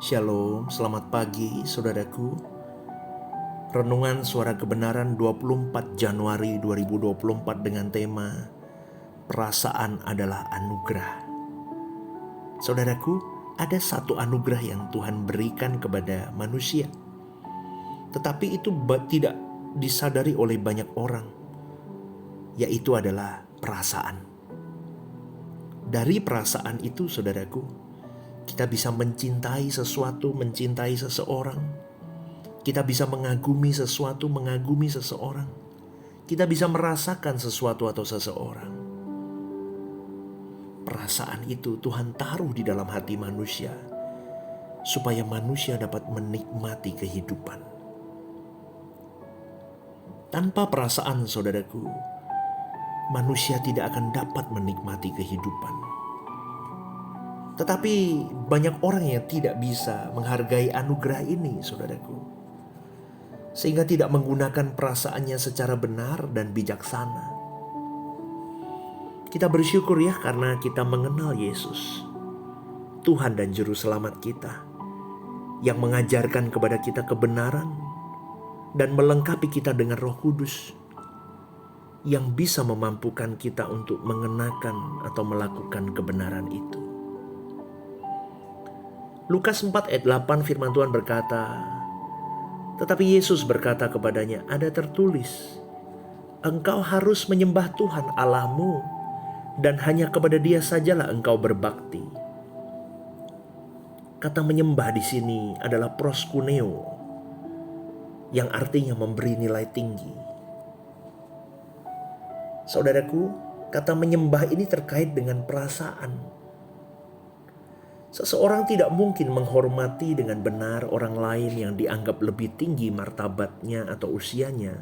Shalom, selamat pagi saudaraku. Renungan Suara Kebenaran 24 Januari 2024 dengan tema Perasaan adalah anugerah. Saudaraku, ada satu anugerah yang Tuhan berikan kepada manusia, tetapi itu tidak disadari oleh banyak orang, yaitu adalah perasaan. Dari perasaan itu, saudaraku, kita bisa mencintai sesuatu, mencintai seseorang. Kita bisa mengagumi sesuatu, mengagumi seseorang. Kita bisa merasakan sesuatu atau seseorang. Perasaan itu Tuhan taruh di dalam hati manusia, supaya manusia dapat menikmati kehidupan. Tanpa perasaan, saudaraku, manusia tidak akan dapat menikmati kehidupan. Tetapi banyak orang yang tidak bisa menghargai anugerah ini, saudaraku, sehingga tidak menggunakan perasaannya secara benar dan bijaksana. Kita bersyukur ya karena kita mengenal Yesus, Tuhan dan Juru Selamat kita, yang mengajarkan kepada kita kebenaran dan melengkapi kita dengan Roh Kudus, yang bisa memampukan kita untuk mengenakan atau melakukan kebenaran itu. Lukas 4 ayat 8 firman Tuhan berkata, tetapi Yesus berkata kepadanya, ada tertulis, engkau harus menyembah Tuhan Allahmu, dan hanya kepada Dia sajalah engkau berbakti. Kata menyembah di sini adalah proskuneo, yang artinya memberi nilai tinggi. Saudaraku, kata menyembah ini terkait dengan perasaan. Seseorang tidak mungkin menghormati dengan benar orang lain yang dianggap lebih tinggi martabatnya atau usianya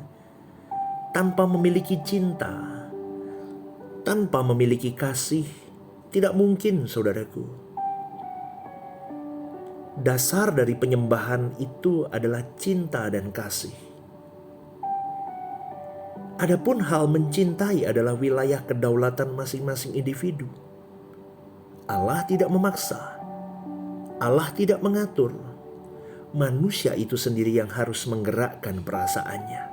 tanpa memiliki cinta, tanpa memiliki kasih. Tidak mungkin, saudaraku. Dasar dari penyembahan itu adalah cinta dan kasih. Adapun hal mencintai adalah wilayah kedaulatan masing-masing individu. Allah tidak memaksa. Allah tidak mengatur. Manusia itu sendiri yang harus menggerakkan perasaannya.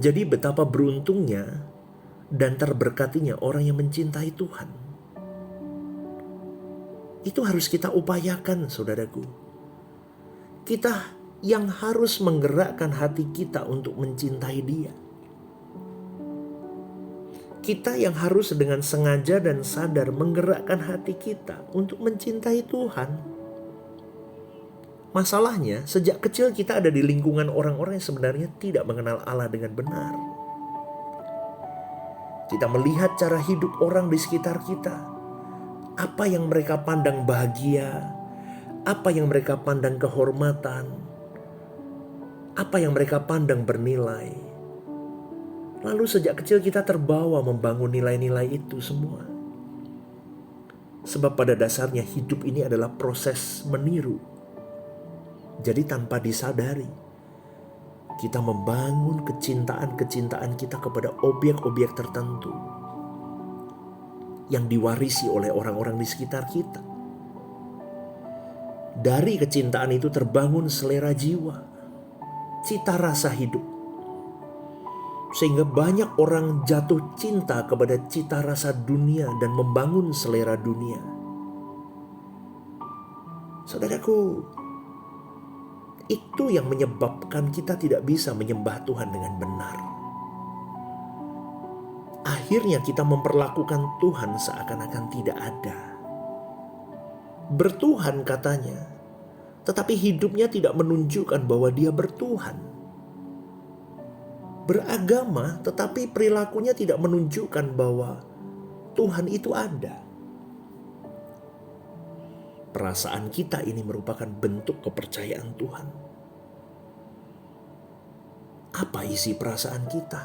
Jadi betapa beruntungnya dan terberkatinya orang yang mencintai Tuhan. Itu harus kita upayakan, saudaraku. Kita yang harus menggerakkan hati kita untuk mencintai Dia. Kita yang harus dengan sengaja dan sadar menggerakkan hati kita untuk mencintai Tuhan. Masalahnya, sejak kecil kita ada di lingkungan orang-orang yang sebenarnya tidak mengenal Allah dengan benar. Kita melihat cara hidup orang di sekitar kita. Apa yang mereka pandang bahagia, apa yang mereka pandang kehormatan, apa yang mereka pandang bernilai. Lalu sejak kecil kita terbawa membangun nilai-nilai itu semua. Sebab pada dasarnya hidup ini adalah proses meniru. Jadi tanpa disadari, kita membangun kecintaan-kecintaan kita kepada objek-objek tertentu yang diwarisi oleh orang-orang di sekitar kita. Dari kecintaan itu terbangun selera jiwa, cita rasa hidup. Sehingga banyak orang jatuh cinta kepada cita rasa dunia dan membangun selera dunia. Saudaraku, itu yang menyebabkan kita tidak bisa menyembah Tuhan dengan benar. Akhirnya kita memperlakukan Tuhan seakan-akan tidak ada. Bertuhan katanya, tetapi hidupnya tidak menunjukkan bahwa dia bertuhan. Beragama, tetapi perilakunya tidak menunjukkan bahwa Tuhan itu ada. Perasaan kita ini merupakan bentuk kepercayaan Tuhan. Apa isi perasaan kita?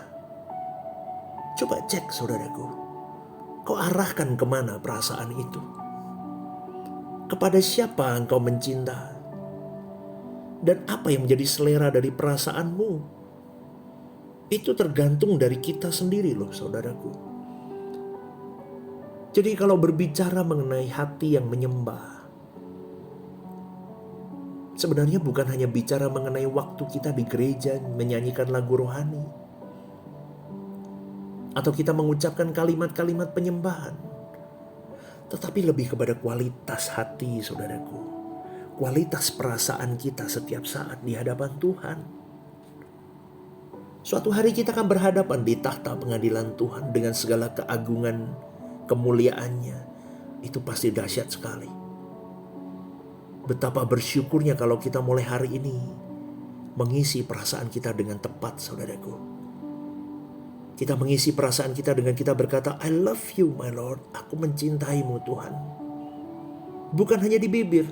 Coba cek, saudaraku. Kau arahkan kemana perasaan itu? Kepada siapa engkau mencinta? Dan apa yang menjadi selera dari perasaanmu? Itu tergantung dari kita sendiri loh, saudaraku. Jadi kalau berbicara mengenai hati yang menyembah, sebenarnya bukan hanya bicara mengenai waktu kita di gereja menyanyikan lagu rohani, atau kita mengucapkan kalimat-kalimat penyembahan, tetapi lebih kepada kualitas hati, saudaraku. Kualitas perasaan kita setiap saat di hadapan Tuhan. Suatu hari kita akan berhadapan di tahta pengadilan Tuhan dengan segala keagungan, kemuliaannya. Itu pasti dahsyat sekali. Betapa bersyukurnya kalau kita mulai hari ini mengisi perasaan kita dengan tepat, saudaraku. Kita mengisi perasaan kita dengan kita berkata, I love you my Lord. Aku mencintaimu Tuhan. Bukan hanya di bibir,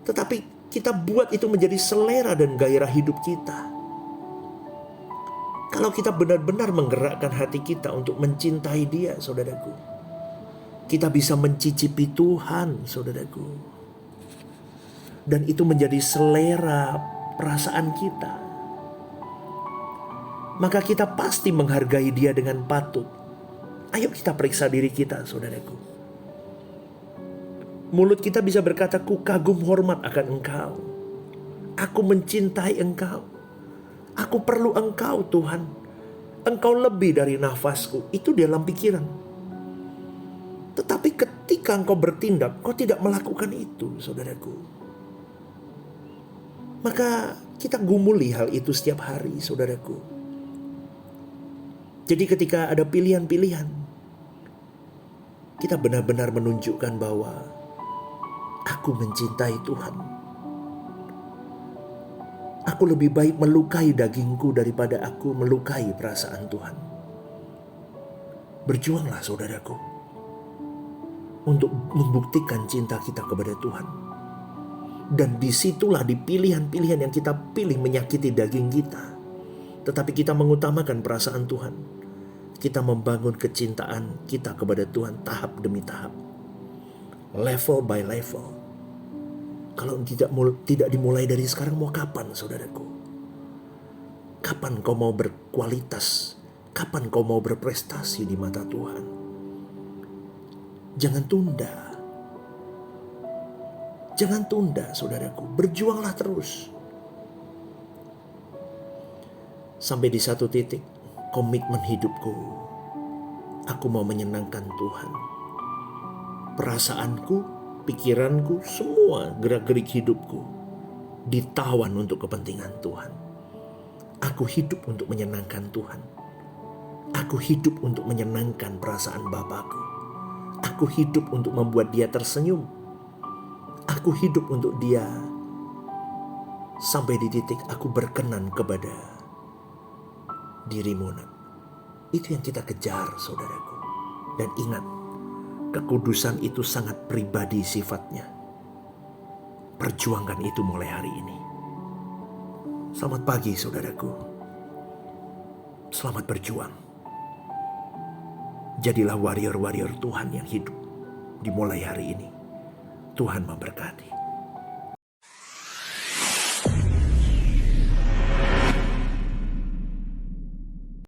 tetapi kita buat itu menjadi selera dan gairah hidup kita. Kalau kita benar-benar menggerakkan hati kita untuk mencintai Dia, saudaraku, kita bisa mencicipi Tuhan, saudaraku. Dan itu menjadi selera perasaan kita. Maka kita pasti menghargai Dia dengan patut. Ayo kita periksa diri kita, saudaraku. Mulut kita bisa berkata, ku kagum hormat akan Engkau. Aku mencintai Engkau. Aku perlu Engkau Tuhan. Engkau lebih dari nafasku. Itu dalam pikiran. Tetapi ketika engkau bertindak, kau tidak melakukan itu, saudaraku. Maka kita gumuli hal itu setiap hari, saudaraku. Jadi ketika ada pilihan-pilihan, kita benar-benar menunjukkan bahwa aku mencintai Tuhan. Aku lebih baik melukai dagingku daripada aku melukai perasaan Tuhan. Berjuanglah, saudaraku, untuk membuktikan cinta kita kepada Tuhan. Dan disitulah di pilihan-pilihan yang kita pilih menyakiti daging kita, tetapi kita mengutamakan perasaan Tuhan. Kita membangun kecintaan kita kepada Tuhan tahap demi tahap, level by level. Kalau tidak dimulai dari sekarang, mau kapan, saudaraku? Kapan kau mau berkualitas? Kapan kau mau berprestasi di mata Tuhan? Jangan tunda. Jangan tunda, saudaraku. Berjuanglah terus. Sampai di satu titik, komitmen hidupku, aku mau menyenangkan Tuhan. Perasaanku, pikiranku, semua gerak-gerik hidupku ditawan untuk kepentingan Tuhan. Aku hidup untuk menyenangkan Tuhan. Aku hidup untuk menyenangkan perasaan Bapakku. Aku hidup untuk membuat Dia tersenyum. Aku hidup untuk Dia sampai di titik aku berkenan kepada dirimu, Nak. Itu yang kita kejar, saudaraku. Dan ingat, kekudusan itu sangat pribadi sifatnya. Perjuangkan itu mulai hari ini. Selamat pagi, saudaraku. Selamat berjuang. Jadilah warrior-warrior Tuhan yang hidup dimulai hari ini. Tuhan memberkati.